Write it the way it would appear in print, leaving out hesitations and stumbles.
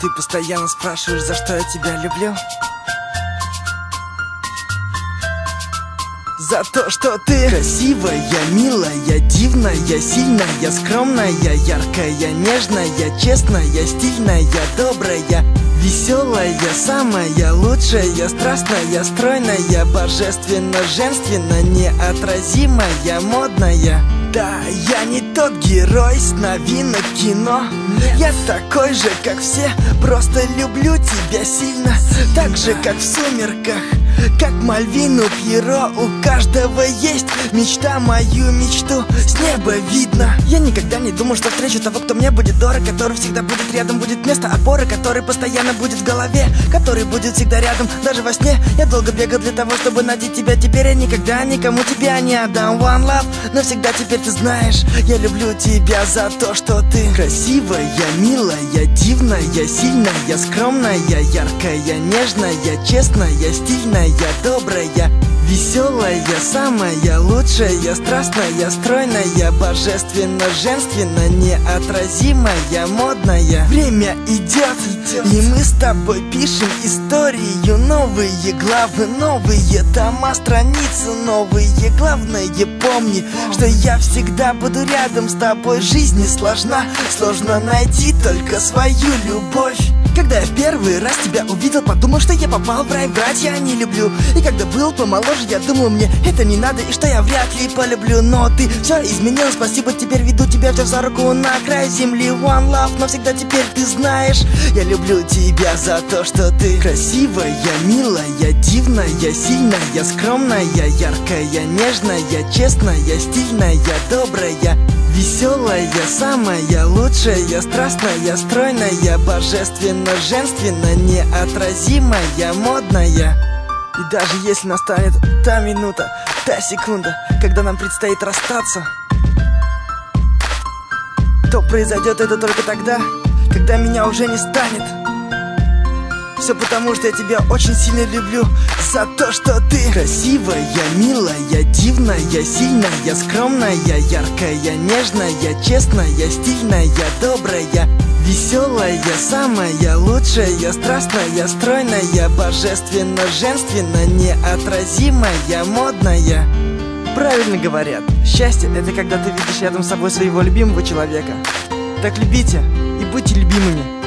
Ты постоянно спрашиваешь, за что я тебя люблю. За то, что ты красивая, милая, дивная, сильная, скромная, яркая, нежная, честная, стильная, добрая, веселая, самая лучшая, страстная, стройная, божественно, женственно, неотразимая, модная. Да, я не тот герой с новинок кино. Я такой же, как все, просто люблю тебя сильно. Так же, как в «Сумерках», как Мальвину Пьеро. У каждого есть мечта, мою мечту с неба видно. Я никогда не думал, что встречу того, кто мне будет дорог, который всегда будет рядом, будет место опоры, который постоянно будет в голове, который будет всегда рядом, даже во сне. Я долго бегал для того, чтобы найти тебя. Теперь я никогда никому тебя не отдам. One love, навсегда теперь ты знаешь, я люблю тебя за то, что ты красивая, милая, дивная, сильная, скромная, яркая, нежная, честная, стильная, добрая, веселая, самая лучшая, страстная, стройная, божественно, женственно, неотразимая, модная. Время идет, и мы с тобой пишем историю. Новые главы, новые тома, страницы новые. Главное, помни, что я всегда буду рядом с тобой. Жизнь не сложна, сложно найти только свою любовь. Когда я в первый раз тебя увидел, подумал, что я попал в рай, врать я не люблю. И когда был помоложе, я думал, мне это не надо, и что я вряд ли полюблю. Но ты все изменил, спасибо, теперь веду тебя все за руку на край земли. One love, навсегда теперь ты знаешь, я люблю тебя за то, что ты красивая, милая, дивная, сильная, скромная, яркая, нежная, честная, стильная, добрая, веселая, самая лучшая, страстная, стройная, божественно, женственно, неотразимая, модная. И даже если настанет та минута, та секунда, когда нам предстоит расстаться, то произойдет это только тогда, когда меня уже не станет. Все потому, что я тебя очень сильно люблю. За то, что ты красивая, милая, дивная, сильная, скромная, яркая, нежная, честная, стильная, добрая, веселая, самая лучшая, страстная, стройная, божественно, женственно, неотразимая, модная. Правильно говорят, счастье — это когда ты видишь рядом с собой своего любимого человека. Так любите и будьте любимыми.